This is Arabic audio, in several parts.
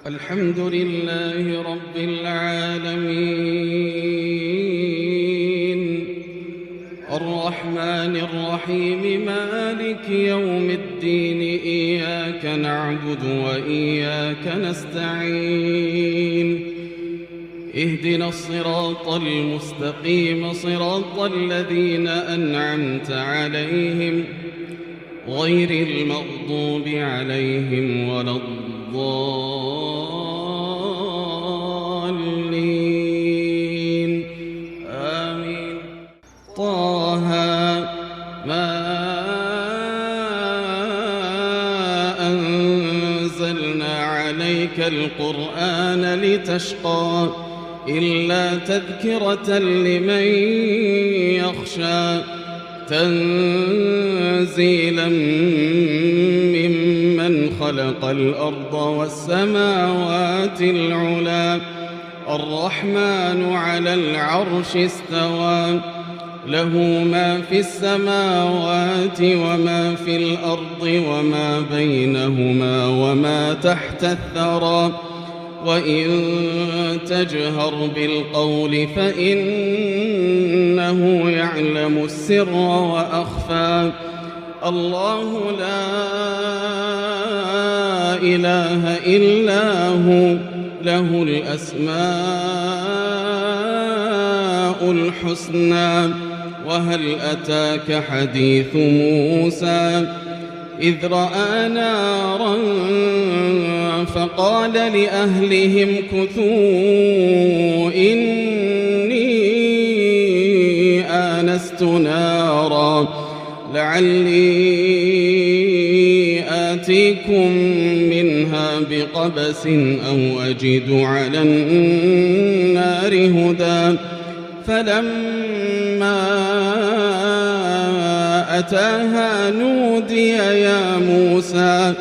الحمد لله رب العالمين الرحمن الرحيم مالك يوم الدين إياك نعبد وإياك نستعين اهدنا الصراط المستقيم صراط الذين أنعمت عليهم غير المغضوب عليهم ولا الضالين آمين. طه ما أنزلنا عليك القرآن لتشقى إلا تذكرة لمن يخشى تنزيلا ممن خلق الأرض والسماوات العلى الرحمن على العرش استوى له ما في السماوات وما في الأرض وما بينهما وما تحت الثرى وإن تجهر بالقول فإنه يعلم السر وأخفى الله لا إله إلا هو له الأسماء الحسنى. وهل أتاك حديث موسى إذ رأى نارا فقال لأهلهم كثوا إني آنست نارا لعلي آتيكم منها بقبس أو أجد على النار هدى فلما أتاها نودي يا موسى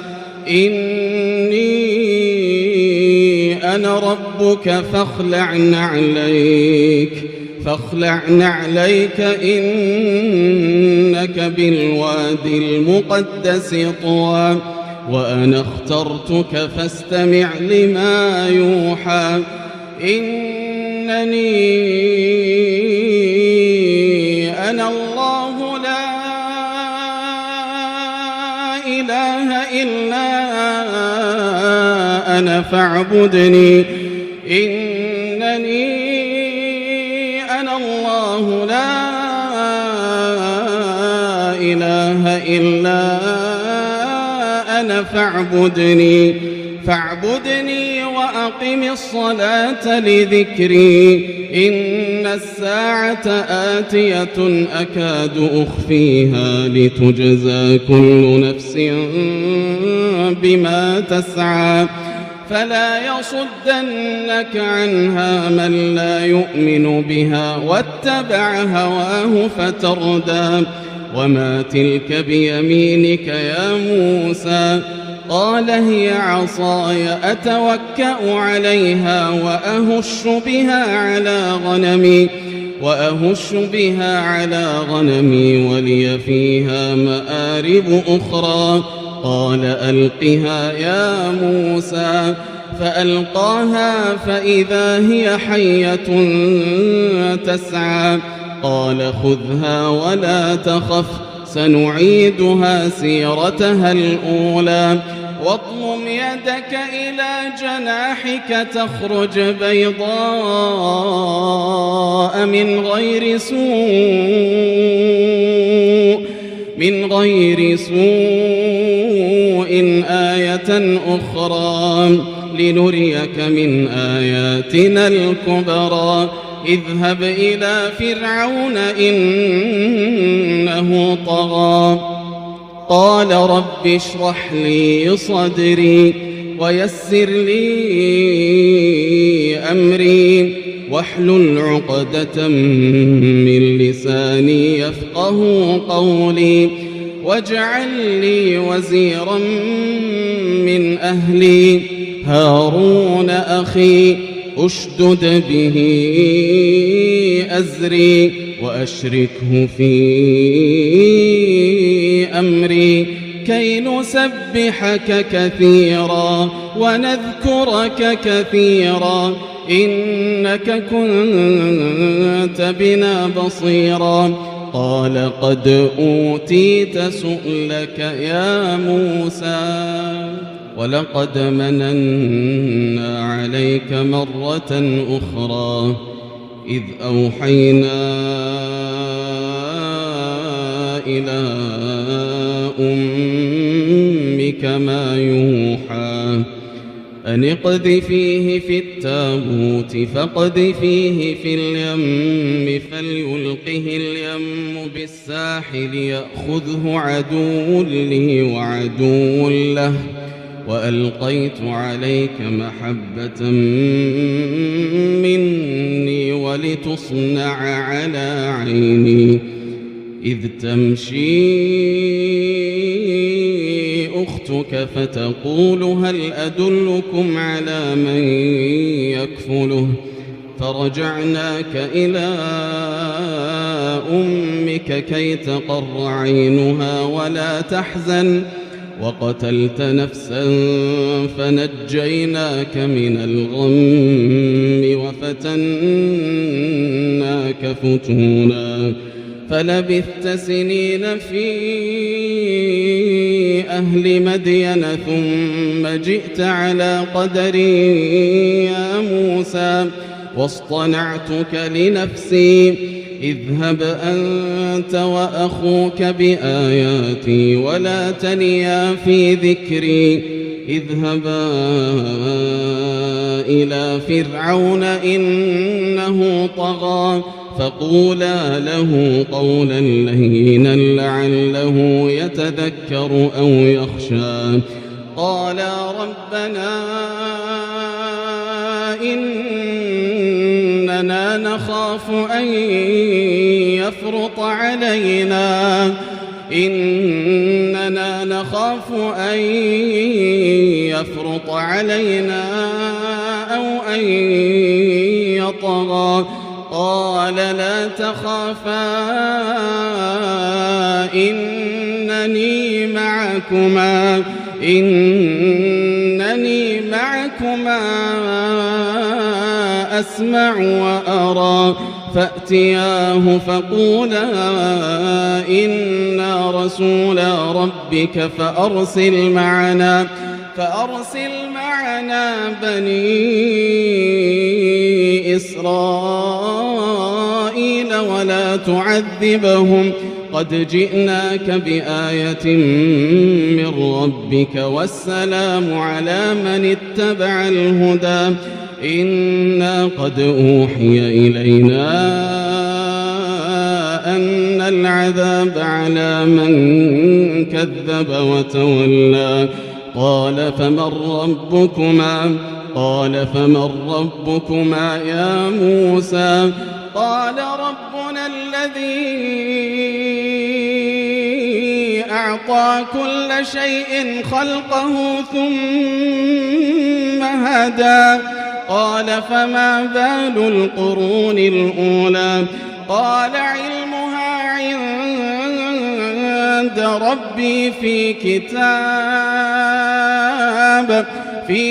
إني أنا ربك فاخلع نعليك إنك بالوادي المقدس طوى وأنا اخترتك فاستمع لما يوحى إنني أنا الله لا إله إلا أنا فاعبدني إنني أنا الله لا إله إلا أنا فاعبدني وأقم الصلاة لذكري إن الساعة آتية أكاد أخفيها لتجزى كل نفس بما تسعى فلا يصدنك عنها من لا يؤمن بها واتبع هواه فتردى وما تلك بيمينك يا موسى قال هي عصاي أتوكأ عليها وأهش بها على غنمي ولي فيها مآرب أخرى قال ألقها يا موسى فألقاها فإذا هي حية تسعى قال خذها ولا تخف سنعيدها سيرتها الأولى واضمم يدك إلى جناحك تخرج بيضاء من غير سوء آية أخرى لنريك من آياتنا الكبرى اذهب إلى فرعون إنه طغى قال رب اشرح لي صدري ويسر لي أمري واحلل عقدة من لساني يفقه قولي واجعل لي وزيرا من أهلي هارون أخي أشدد به أزري وأشركه في أمري كي نسبحك كثيرا ونذكرك كثيرا إنك كنت بنا بصيرا قال قد أوتيت سؤلك يا موسى ولقد مننا عليك مرة أخرى إذ أوحينا إلى أمك ما يوحى أن اقذفيه في التابوت فاقذفيه في اليم فليلقه اليم بالساحل يأخذه عدو لي وعدو له وألقيت عليك محبة مني ولتصنع على عيني إذ تمشي أختك فتقول هل أدلكم على من يكفله فرجعناك إلى أمك كي تقر عينها ولا تحزن وقتلت نفسا فنجيناك من الغم وفتناك فتونا فلبثت سنين في أهل مدين ثم جئت على قدري يا موسى واصطنعتك لنفسي اذهب أنت وأخوك بآياتي ولا تنيا في ذكري اذهبا إلى فرعون إنه طغى فقولا له قولا لينا لعله يتذكر أو يخشى قالا ربنا إننا نخاف أن يفرط علينا أو أن يطغى قال لا تخافا إنني معكما أسمع وأرى فأتياه فقولا إنا رسولا ربك فأرسل معنا بني إسرائيل ولا تعذبهم قد جئناك بآية من ربك والسلام على من اتبع الهدى إنا قد أوحي إلينا أن العذاب على من كذب وتولى قال فمن ربكما يا موسى قال ربنا الذي أعطى كل شيء خلقه ثم هدى قال فما بال القرون الأولى قال علمها عند ربي في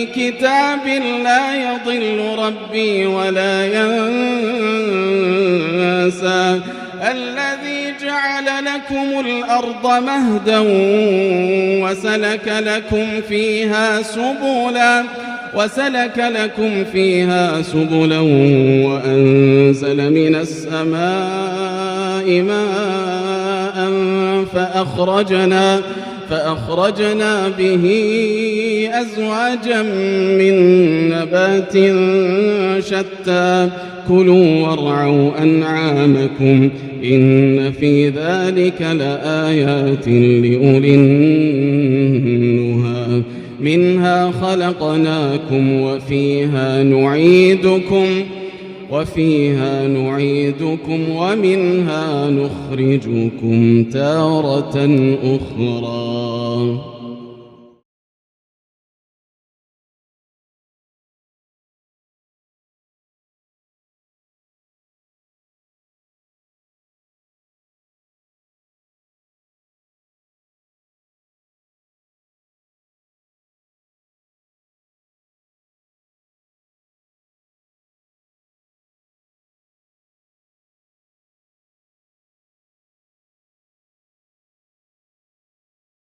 كتاب لا يضل ربي ولا ينسى الذي جعل لكم الأرض مهدا وسلك لكم فيها سبلا وأنزل من السماء ماء فأخرجنا به أزواجا من نبات شتى كلوا وارعوا أنعامكم إن في ذلك لآيات لأولي النهى منها خلقناكم وفيها نعيدكم ومنها نخرجكم تارة أخرى.